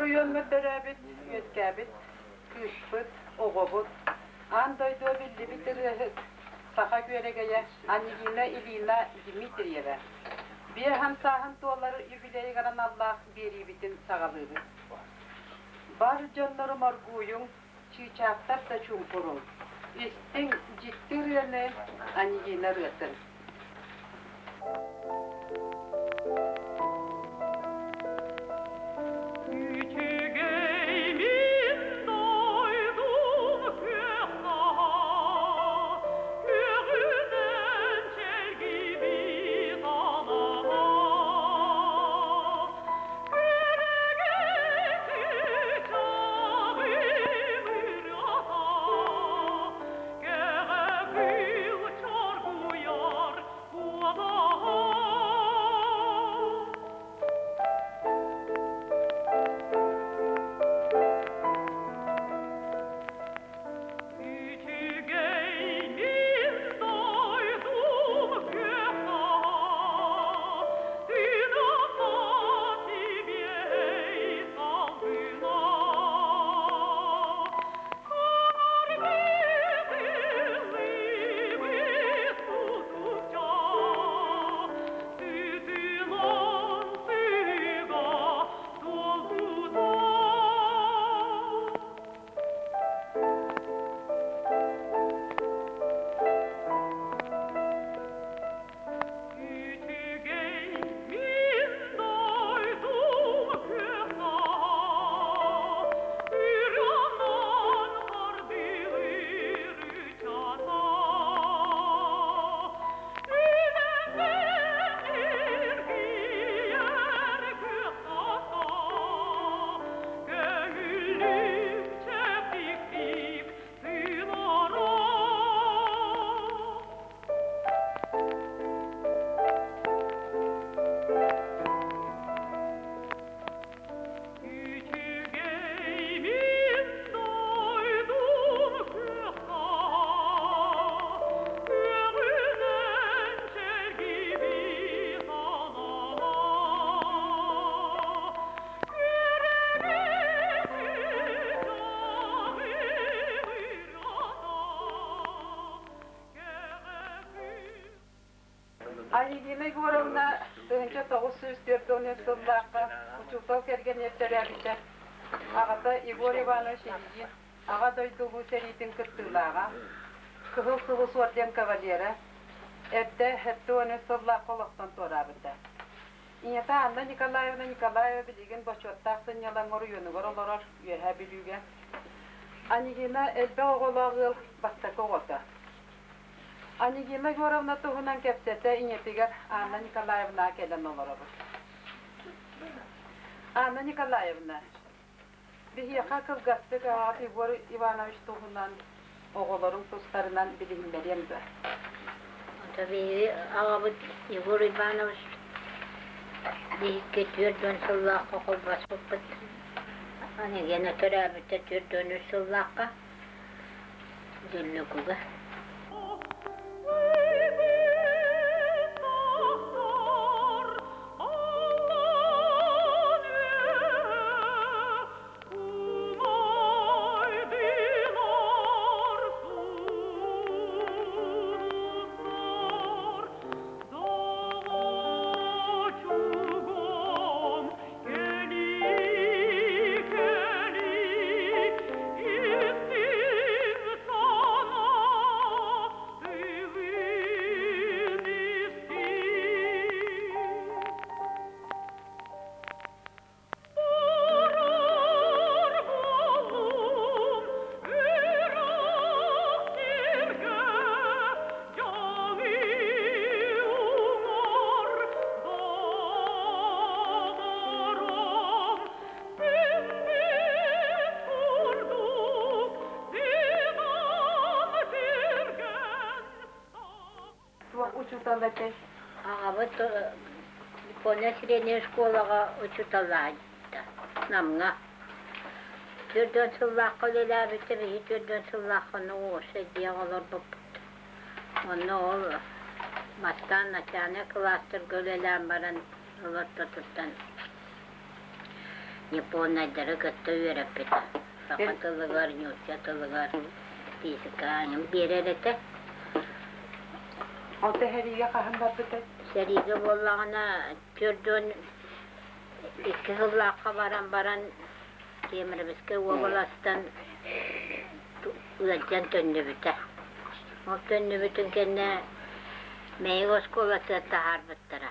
Oruyon müdderabit, yüzgabit, küspüt, oğubut. Andoydu bildi bitir saha göregeye, anigina ilina Dimitriyeva. Bir hem sahın doları yübileyi garan Allah beri bitin sağalığı. Bar canlarım arguyum, çiçaktar da çumpurum. İstin ciddirene anigina rıhtın. Yemek oranına önce 904 yıllarda uçukta kergen yetterabite. Ağada Igor Ivanoviç Ilyich, ağada Duygu Seritin kırtılağa, kıhıl sorten kavalyera, evde hette onu sırla kolaktan torabıda. İnyata Anna Nikolayevna bilgin boşottaksın yalan oruyunu oralar üyehe bilüge. Anigina elbe oğulağıl bastakı oğuta. Anigina goravna tuhunan kepsete inyetigar Anna Nikolayevna gelen olarabı. Anna Nikolayevna, bihiyaha kılgastık ağabey Igor Ivanoviç tuhunan oğulların dostlarından bilinmeliyim de. Tabii ağabey Igor Ivanoviç Dikkat sallaqqa qol basıpıt. Hani gene törabite türdönü sallaqqa. Düllükuga. Учуталате. Ağabey Polya Srednya şkolaga uçutalaydı. Namga. Türdön sallaqqa lelabite bihi türdön sallaqqını oğuşa diye olur bu. Onu ol. Mastan natane klastır göleler baran ulatta tuttan. Японайдары кытта үйрәппеті. Сақатылығар, нюрчатылығар, тесіканын беререте. Алты хәриге қағын бар бітті? Сәриге болағына түрден 2 жыллаққа баран темірбізге оғыластан ұладжан төнді біті. Ол төнді бүтін кәне мәйі осколаты тағар біттіра.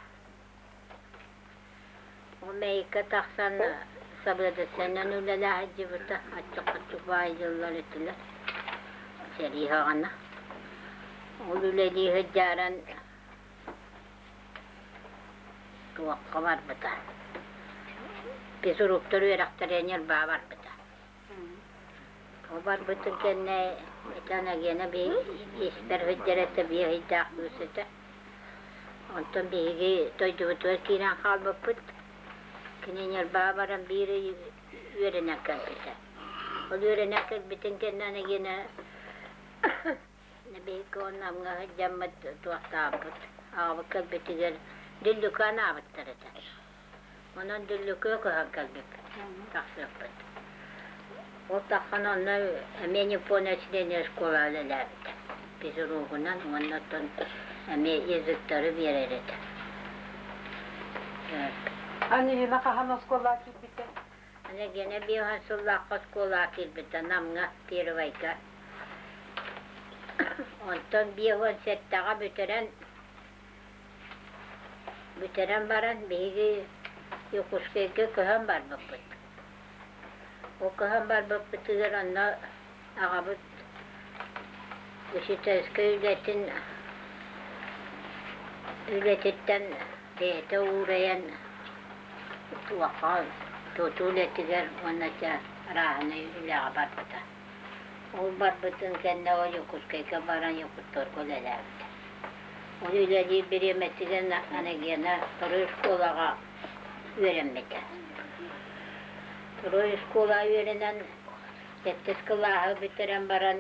Ол мәйікі тақсан сабыды сәнен үләлі әджі біті. Ачық-ачық бай жыллар етілер. Сәриге ғана. Ол үләлі жаран туаққа бар біті. Biz uruktur uyraqtar enyer bağ var bıda. O var bütün kenne etana gene bir isper hüccerete bir hiddaq üsüde. Ondan biri doydu butuver kiran kalbı pıt. Kine enyer bağ varan biri ürenekken bıda. O ürenekken bütün kenne gene ne beyki onamga hıccammet tuaqta pıt. Ağabıkkal bitiger dillükana ağabıttır eder. Onun düllükü kohan kalbip, taksırıpıt. O takkan onu emeni ponesiden eskola ölelerdi. Bizi ruhunan ondan yazıkları verirdi. Anne yine kahan oskola kilbite? Anne gene bir hasıllak oskola kilbite, namga pirvayka. Ondan bir konserttağa büteren baran biri Yokuşkayga köhen var bakıt. O köhen var bakıtıdır anna ağabıt Işıtayska ületitten beyte uğrayan tuvaqa tutuletiger onnaca rahana üle ağabartıda. O barbıtın kenne o yokuşkayga baran yokuttor kolelerdi. O üleliği bir yemesigen anegena kırış kolağa öğrenmedi. Turu skola öğrenen, 7 kılahı bitiren baran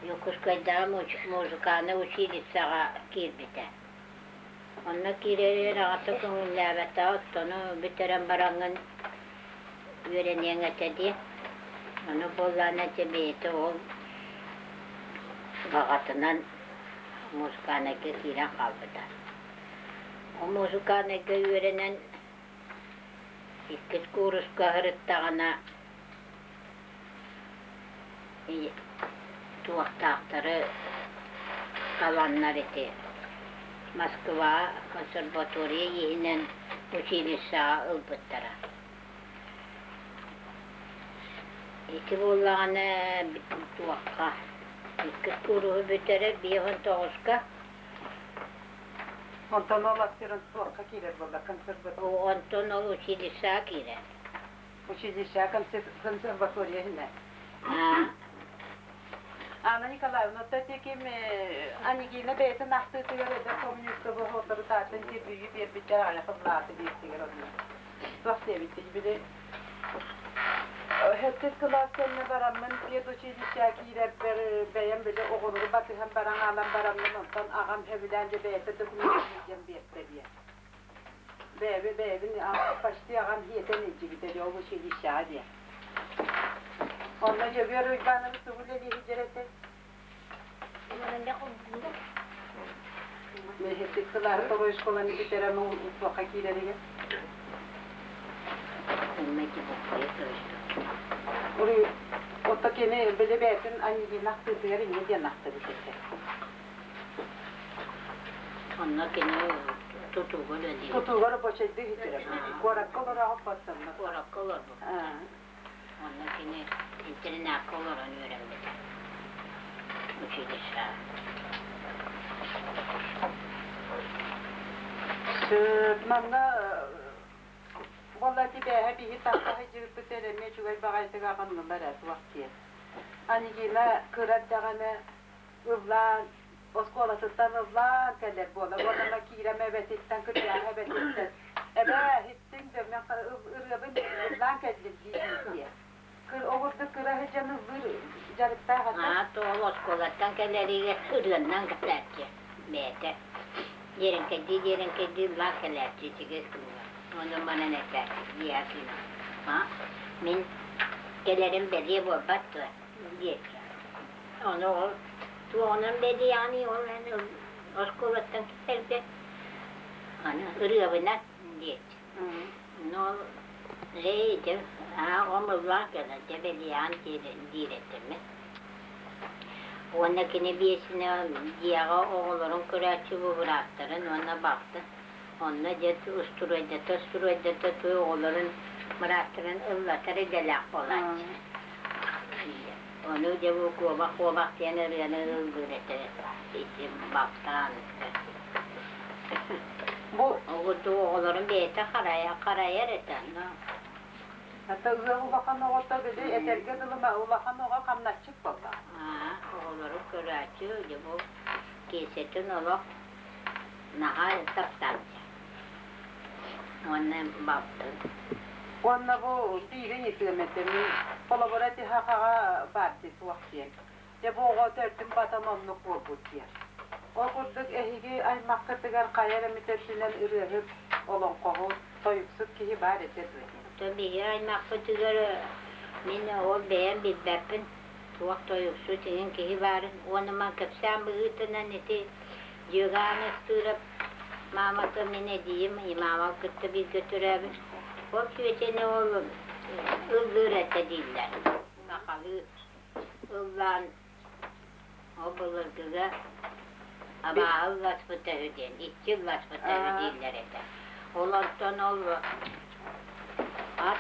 Yokuşkayda muzikana uçilitsağa girbide. Onna kirer ağatı künüllabete onu bitiren baranın öğrenen etedi. Onu bollana cebiyeti ol ağatından muzikana kiren kalbıda. O muzikanega öğrenen ikis kuruska hırıttağına tuvaktağları kalanlar eti. Moskva konservatoriya yihinen uçilisa ılbıttara. İki bollağına bütün tuvakka. İkis kuruhu bütere bihon toğuska. Ondan olasırın tuakka kirer bolla konservatoriya. O ondan ol uçilisa kirer. Uçilisa konservatoriya hine. Ana Nikolayevna, tatekim anigine beyte nahtı tigarede komüniste bu hotarı tahtın ki büyü bir bitter ala kızlatı bir tigarede. Çok sevdi bile. Herkes klaslarına baramın bir uçilisa kirer beyen bile oğuluru batı hem baran alan baramın ondan ağam hevlence beyte dokunmayacağım bir diye. Beyevin başta ağam hiyeten eci bir de o uçilisa diye. Ondan cebir uyganı sübüleli hicrete. Mehettik kılar toru iskolanı bitiremin utbaka kileriye. Orayı otakene böyle beytin anne naktı duyarı ne diye naktı bitirse. Onlar kene tutuğu dedi. Tutuğu boşaydı hicrete. Korak kolor ağıp basınlar. Korak kolor bu. Onlar kene internet kolor onu öğrenmedi. Uçilisa. Sırtmanla vallahi be bir hitapta hicret bitere meçhul bagayta qalanlar at vakti. Anigina kıraddağına ıvlan oskolası ıvlan keler bola. Bola kireme vetetten kırya hebetten. Ebe hittin de men ırgabın ıvlan kedir diye. Kır oğurda kıra hecanı vır jarıkta hata. Doğal oskolattan kelleriye ırlandan kıtlarki. Beyte. Yerin kedi lan kellerci çiğiz kılıyor. Onu bana ne der? Diyesin. Ha? Min gelirim bediye bu battı. Diye. Onu onun bedi yani onun oskuvatan kerde. Ana ırıvına diye. No Reyde, omurlar kadar bediyan diyetim mi? Ondakini birisine diğer oğulların kıraçı bu bıraktırın, ona baktı. Onda jet usturayda oğulların bıraktırın, ıllatarı delak olan. Onu da bu kovak yanır ıldırıtı, bizim baktan. Bu O oğulların beyte karaya reten. hatta ığı bakan oğulda dedi, eterge dılıma ulakan oğa kamnaçık baba. Oğulların kıraçı bu kesetin olu nahal taptan. Ondan baktı. Onunla bu biri yıkılmetimi kolaborati hakağa partisi vaktiyen. Ya bu oğa tertim batamamlı korkut yer. O kurduk ehigi ay makkırtıgar kayar emitersinden ırıhıp olan koğu soyuksuk kihi bari tetveyin. Tabii ay makkırtıgar mine o beğen bir bepin tuak toyuksu senin kihi varın. Onu makkıpsan bığıtına neti yığanı sırıp mamakı mine diyeyim imama kıttı bir götürebilir. O küveteni oğlum ıldırete diller. Bakalı ıldan o bulurduga ama al vasfıta ödeyen, iççil vasfıta ödeyiller eder. Olardan olur. At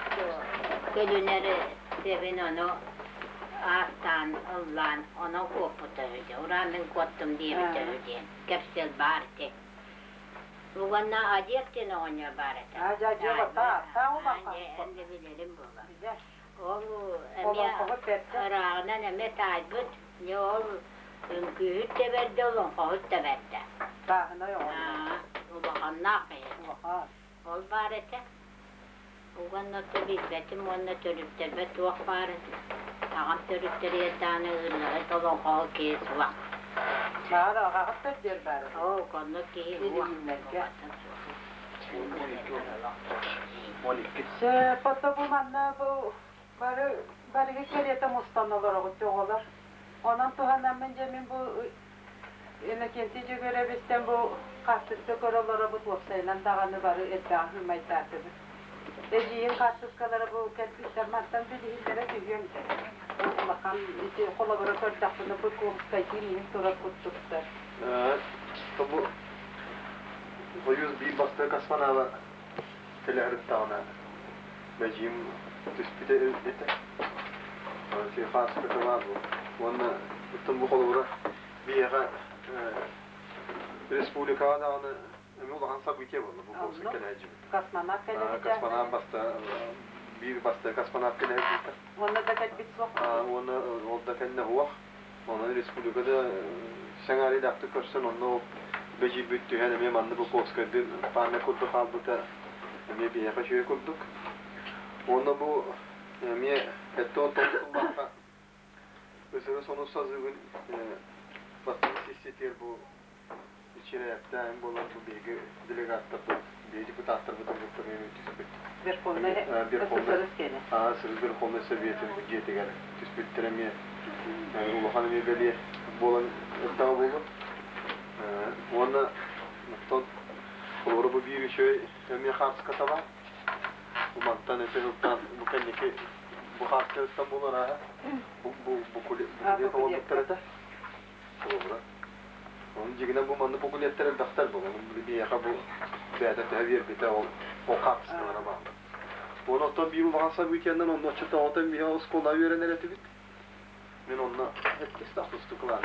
kölüneri sevin onu ağızdan, ıldan, onu koputa ödeyen. Uranın kottum diye bir ödeyen. Kepsel bağırdı. Buganna aciyetini oynuyor bari. Acayip ta o bakan. Ende bilelim bu. Güzel. Oğlu Olan emya koğut verdi. arağından eme taybıt. Ne ol? Kühüt de verdi olun, koğut da verdi. Dağına yok. O bakan ne yapıyor? Oha. Ol bari te. Buganna tabi betim onunla törüptür. Bet tuğak bari. Ağam törüptür yatağını ırları. Olun koğut kes vak. Mağara ağağı tepdir bari. O konuda ki vak. Foto bu manna bu bari keriyete mustannalar oğut yoğular. Onun tuhandan bence min bu kentici görebilsem bu kartıkta koralara bu topsaylan dağını bari etrafı maytartıdır. Ejiyin kartıskalara bu kertliklermattan bir hillere tüyüyorum ki. O bakan kolaboratör takını bu komutaytıyım sonra kuttuklar. Bu Hoyuz bir bastı kasmana ve teleherif tağına mecim tüspite edildi. Şey khas bir var bu. Onu bütün bu kolura bir yere Respublika da onu emulan sabitiye oldu bu konuşurken hacim. Kasmana kelebek. Kasmana bastı bir bastı kasmana kelebek. Onda da kalbit sok. Onu orada kendine huwa. Onu Respublika'da şangari yaptı körsen onu beji büttü yani memandı bu koskadın parne kurduk aldık me bir yaka şöyle kurduk. Onu bu me etto toplumda mesela sonu sazıgın basın sisitiyer bu içeri yaptı hem bolan bu bilgi delegatta bir deputatlar bu doktor tüspüt. Bir konuda bir konuda sırız bir konuda seviyeti budjeti gel tüspüt teremiye uluhan me beli bolan daha buldu. Ona noktan olur bu bir şey hem khas kataba bu mantan efendim bu kendiki bu khas İstanbul'a bu kulüp olmakta olur. Onun cigine bu mandı bu kulüpler daftar bu onun bir yaka bu beyada tevir bite o kapsınlara bağlı. Bu nokta bir varsa weekend'den onun çıta otan bir oskola öğrenler ettik. Ben onunla hep statustuk var.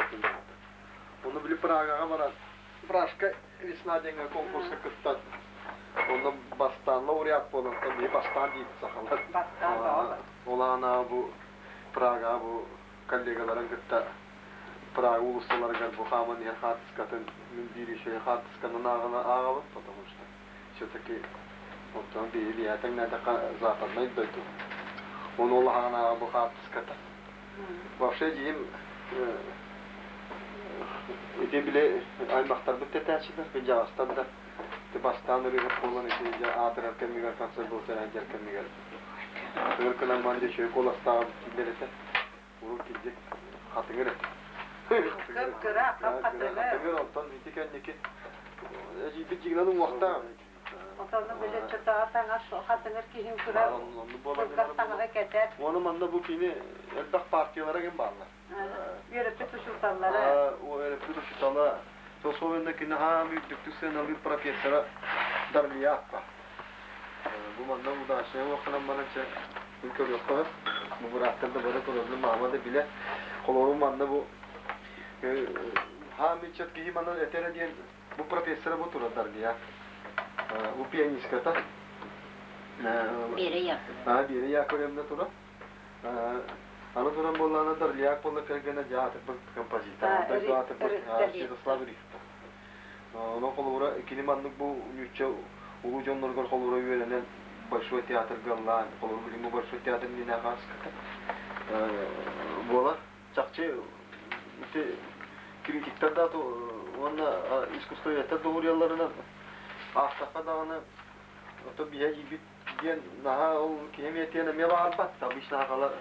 Onu bilip Praga'ya varan Praşka Visnadenga konkursu kıttan. Onu bastan laureat bolun tabii bastan değil sakalar. Bastan da olana bu Praga bu kollegaların kıtta Praga uluslararası bu kaman yer hatıskatın müdiri şey hatıskatın ağına ağalı потому что все-таки ondan bir yaten ne de zaten ne dedi. Onu olana bu hatıskatın. Вообще diyeyim İde bile aymaktar bu teterçiler bir cevastan da işte baştan öyle kolun işte atır kemiğe kanser bolsa ancak kemiğe. Böyle kalan şöyle kolasta giderse vurur gidecek hatın göre. Kıra kapatılır. Hatın ondan dikenlik. Bir ciglanın vakta. Otanı böyle çıtağatan hatınır kihim kıra. Kızgastana haketer. Onun manda bu kini elbak partiyalara gem bağlar. Yürütü tuşultanlara. O öğretmen tuşutala. Sosyalındaki ha büyüklük sen bir profesöre darliya yapma. Bu manda bu da şey okunan bana şey ülke yok da bu bıraktığında böyle problem Mahmut'u bile kolorun manda bu ha millet ki mandan etere diyen bu profesöre bu turda darliya. Bu piyanist kata. Biri yok. Ha biri yakoyamda tura. Ana turan bollana darliya polla kergene jaat kompozita. Da jaat Yaroslav Rifta. Ona kolora ikili manlık bu nüçe ulu jonlar kolora yönelen başo tiyatr gallan kolora bilimi başo tiyatr nina has kata. Bola çakçı işte kritikler da to ona iskustoyata doğruyalarına ahtafa da ona to bihe gibi diyen daha o kemiyetine me var bat tabi işte hakalar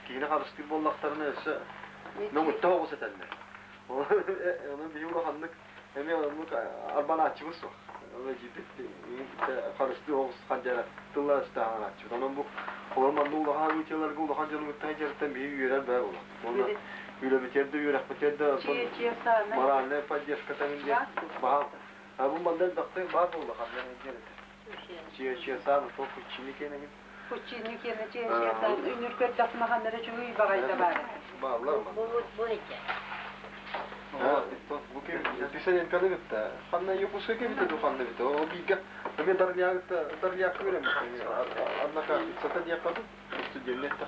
kine karıştı bollaklarını ise ne mutlu olsa telle. Onun bir yolu hanlık hem ya onu arban açmış o. O gibi karıştı o kancara tılla işte açmış. Onun bu ormanda ulahan ülkeler ulahan canı muhtaçlardan bir yürel be ola. Onu yürü bitirdi yürek bitirdi. Marane fadiş katanın diye. Bah. Bu mandal baktı bah ola kanlara diye. Çiğ sağ çok küçük kene. Kuçini kene çiğ sağ ünür kötü mahanlara çünkü bagayda var. Bağlar mı? Bu hiç. Bu ki düşünen kanı bitti. Hanna yokusu ki bitti du hanna bitti. O bilge ne darliya göremiyor. Anlaka satın yakadı. İşte cennette.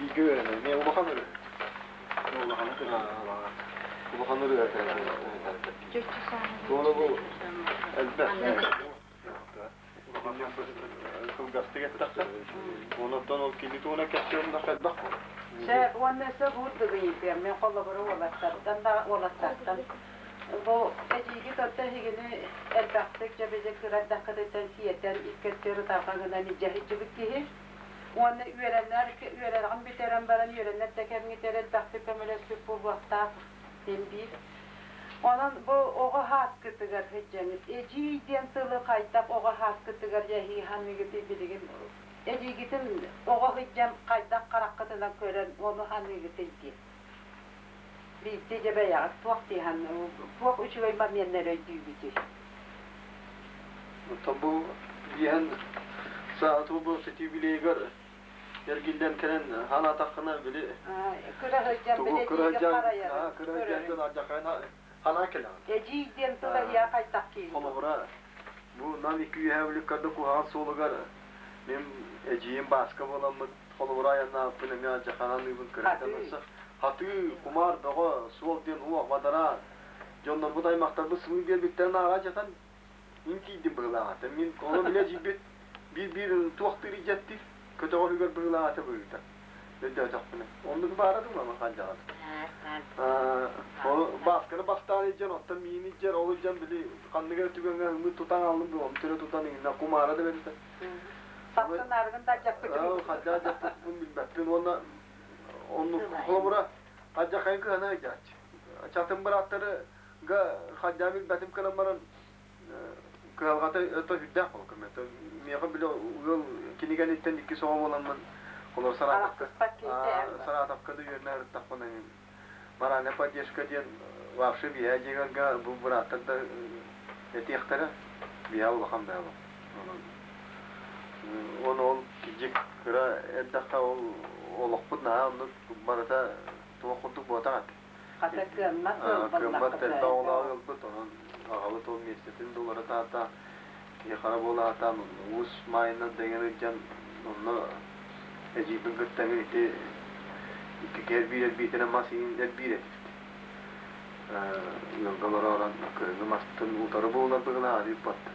Bilge öğreniyor. Ne o bakan öyle. Ne o bakan öyle. Bu bakan öyle. Sonra bu elbette. Gazete getirdi. Ondan o kilidi ona kesiyorum da bak. Şey, bu annesi burada bir men kollabara olatlardan da olatlardan. Bu ecigi totahigini elbette cebecek radda kadeten siyetten isketleri tarkanından cahicibik ki. Onu üyerenler bir teren baran üyerenler tekerini teren tahtik kamerası bu vakta dembi. Onun bu oğa hakkıtıgar hecemiz. Eciden tılı kaytap oğa hakkıtıgar yahi hanı gibi bilgin. Ecigitin oğa hecem kaytap karakkatından kören onu hanı gibi. Bir tecebe yağız vakti hanı. Vak uçu ve mamyenlere düğüdü. Tabu diyen saat bu seti bile gör. Yergilden kenen hana takına bile. Kıra hecem bile kıracan. Kıracan acakayna hana kelam. Eciden tılı ya kaytap ki. Kolora bu nam iki yühevlik kadı kuhan solugar. Mem eciyim başka bolamı kolora yanına yaptığını ya acakanan uygun kıracanırsa. Hatı kumar dağa sol diyen uva madara. Jondan bu daymaktar bu sıvı bir bitlerine ağacakan intiydim bırlağa. Min onu bile cibet bir tuaktır icattif. Kötü oluyor bırlağa te buyurdu. Ne diyecek bunu? Onu da aradım ama kancalar. O baskını bastan edeceksin, hatta mini edeceksin, olacaksın bile kanlı göre tügenge hımı tutan aldım bir onu türe tutan inna kumara da verirse. Sattın argın da acak kutu. Hacca acak bunu bilmektin onu kolumura acak ayın kıhana geç. Çatın bırakları ga hacca bilmetim kılamaran kıhalgata öte hüddak olur kırmete. Miyağı bile yol kinigen itten iki soğum olanman kolor saratapkada yerine hırttak bana emin. Mara ne padyeşka diyen vahşı biya jigaga bu bıraktada eti ihtara biya ulakam biya onu ol kijik kıra eddaka olakput naa onu barata tuvakutuk boğatak Kata kıyamaz mı? Kıyamaz telta olağı yolput onun ağalı toğun mesletin dolara tahta yakara bola hatan us mayına dengenirken onu ecibin gıttamir iti iki kere bir bitene masinin bir et. Yoldalara oran kırıngı mastın utarı boğular bığına hadi battı.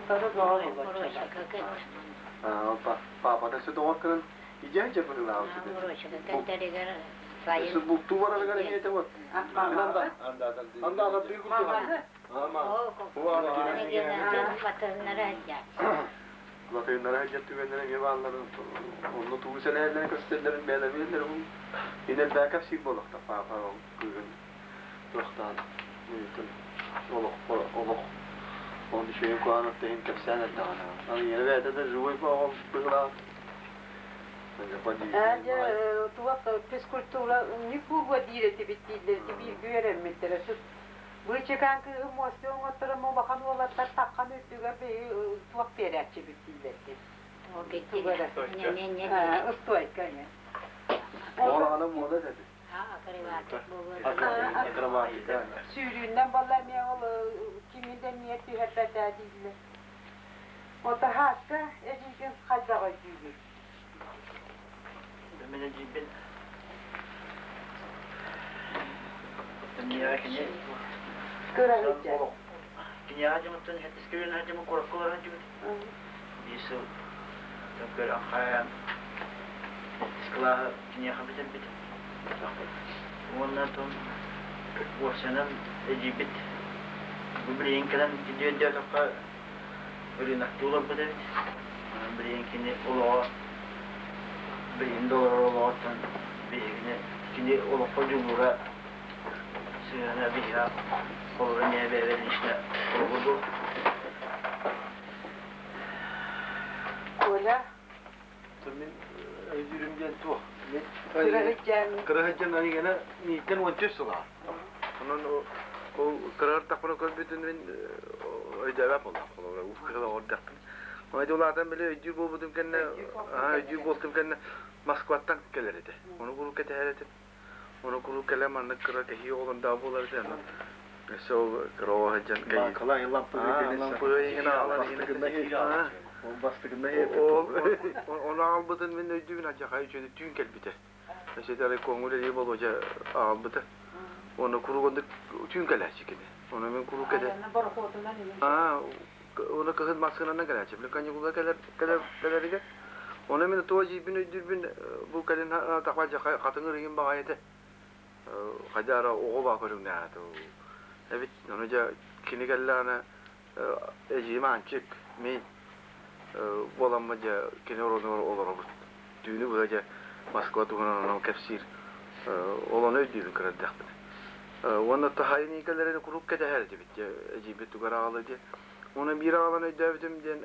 Utarı doğru. Papa da sütü orkının İyice çapını lazım. Uğraşık kendileri sayın. Siz bu tuvara kadar niye tamam? Anda. Anda büyük kutu var. Ama bu an Ne gelen vatanlara geldi. Latayınlara hacet tüvenlere gibi anlarım. Onu tuğu senelerden gösterilerin beğenebilirler. Yine belki şey bolakta falan kuyun. Yoktan mümkün. Oluk. Onu şeyin kuanıp deyim tepsene dağına. Ama yine verdi de rüvay falan bıgıla. Önce tuvak psikolojik ne bu direti bittiler bir göremediler. Bu çıkan ki emosyon oturumu bakan olatlar takkan üstüge bir tuvak berekçi bittiler. O bitti. Ne. Ustoy kanya. Oğlanın moda dedi. Ha, akrivatik bu. Sürüğünden vallahi ne ol kiminden niyeti hep değiller. O da hakkı ezikin hacdağa gidiyor. Ben cibin dünya kini Göremeyeceğim. dünya hacımın hetis köyün hacımın korkular hacımın bisu takır akhayan isklah dünya habitan bit wannan ton wasanan ejibit bibrin kalan video dia kakak beri nak tulur betul beri kini ulo beri dolar ulo tan beri kini ulo pojumura sihana biha kolornya beri işte kolordu Kola Tabii özürümden tuh. kırıkcan hani gene niyetten vançöz ola. Onun o karar takpana kalbiden ben ödevap ola. Kolora ufkada orada. Ama dolardan bile ödül bulmadım kendine. Ödül buldum kendine Moskva'dan gelirdi. Onu kuru keteherdi. Onu kuru kelem anne kıra kehi olan da bulardı yani. So kro hajan kay. Kalan yıllar Lampı yine alan yine. On bastıkında hep. Onu almadın ben ödüğün acaba hayır şöyle tüm kelbite. Mesela Kongo'da diye boloca almadı. Onu kuru kondu tüm keler çıkını. Onu ben kuru kede. Onu kızın maskına keler çıkını. Kanı kula keler diye. Onu ben toji bin ödüğün bu kelen takvaca katını rengin bağaydı. Kadara oğul bakırım ne adı. Evet, onu ca kini kellana eciman çık mi bolanmaca kini olur. Düğünü böylece Moskva tuğunan kefsir olan ödüğün kıradaktı. Onu tahayini kellerini kurup kedeherdi bitti. Ecibet tuğara ağladı. Onu bir ağlan ödevdim den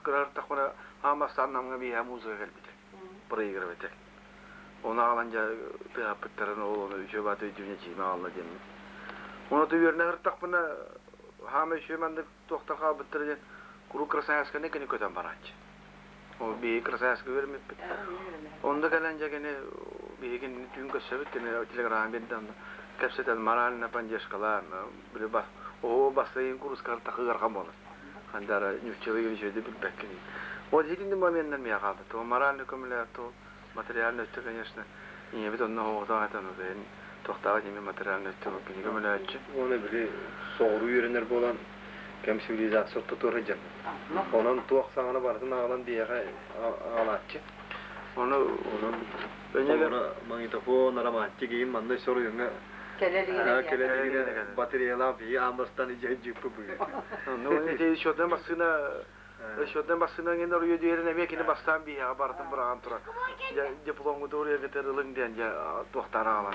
kırar takına hamastan namına bir hamuzga gelbidi. Buraya girebitti. Onu ağlanca bir hapıtlarını oğlanı üçe batı ödüğüne çiğme ağladı. Onu da yerine hırtak buna hame şömendik doktor kabıttırıcı kuru kırsayaskı ne kini köten baranç. O bir kırsayaskı vermeyip onda gelince gene bir gün tüm köşebit gene telegram bedden kapseten maralına pancaşkalar bir bas o basayın kurus kar takı garkam olur. Handara nüçevi yürüyüşü de bilbek kini. O hilinde mamenden mi yakadı. O maralını kömüler to materyalini ötüken yaşına. Yine bir de onunla hoğda atan o beyin. Tohtağa kimi materyalini ötüken kini kömüler açı. Onu biri soğuru yörenler bolan kem sivilizasyon tutur onun tuğak sağına barsın ağlan diye ağlatçı. Onun bence Magnetofon aramatçı giyim manda soruyor ne? Kelediğine bataryalar bir Amas'tan iyice cıppı bugün. onun şey şodan basına gene oraya diğerine mekini bastan bir habartın bırakan turan. Diplomu da oraya getirilin diyen doktor ağlan.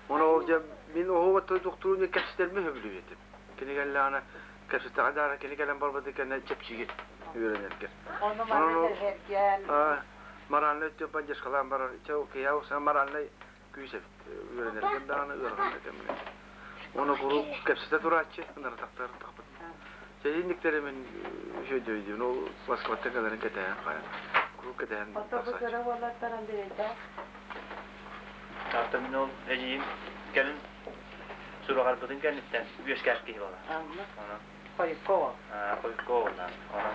Onu olca min o vakti doktorun kapsiterme hüblüyetim. Kini gellana kapsiter adara kini gelen barbadı kene çepçi öğrenirken. Onu maranlar herken. Maranlı ötüyor pancas kalan maran. Çoğu kiyav sen maranlı küyse öğrenirken daha öğrenirken. Onu kuru kapsiter duratçı. Bunları taktar takpat. Şeyinliklerimin şey diyor. O Moskva'da kadar keteyen kaya. Kuru keteyen. Otobüsleri vallattaran bireyde. tahtamin ol ejiyim gelin suru harpatın kenditten üyes kerkeği var. Anla. Koyup kova. Koyup kovulan. Ona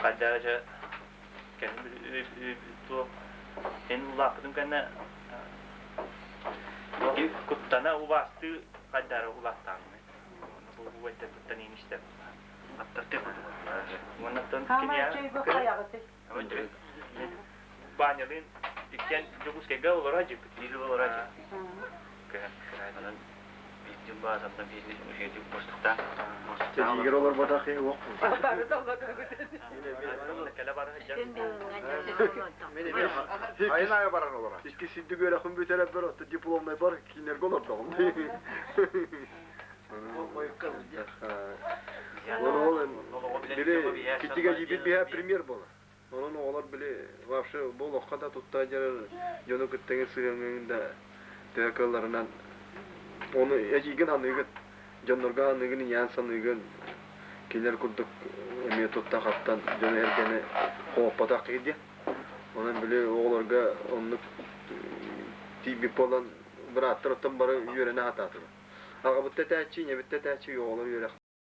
kadaraca gelin tu en ulaptın kendine kuttana uvastı kadara ulaptan. Bu vette kuttani işte. Hatta tek. Ona ton Ama kinya. şey bu kayağı. Ama Banyalın iken Jokus kega olur acı. Bizi olur acı. Kaya. Anan bizim bazamda biznes üşedi boşlukta. Çekiger olur badak yok mu? Atarı da olmadı. Kala bara hacı. Sen de öğrenci. Ayın aya baran olur. İşte siddi göre kim bir taraf var, diplomay var, kiner golor da. Onu oğlum, biri küçük acı bir premier bola. Onun oğlar bile vapşı bol o kadar tuttacalar, yonu kıttığın sığınığında tekallarından onu acıgın anıgın, canlarga anıgın yansan anıgın kiler kurduk emniyet tutta kaptan jonu erkene hopatak idi. Onun bile oğlarga onu tibi polan bıraktır otan bara yörene hatatılar. Aga bu tetaçı ne bitte taçı oğlar yörek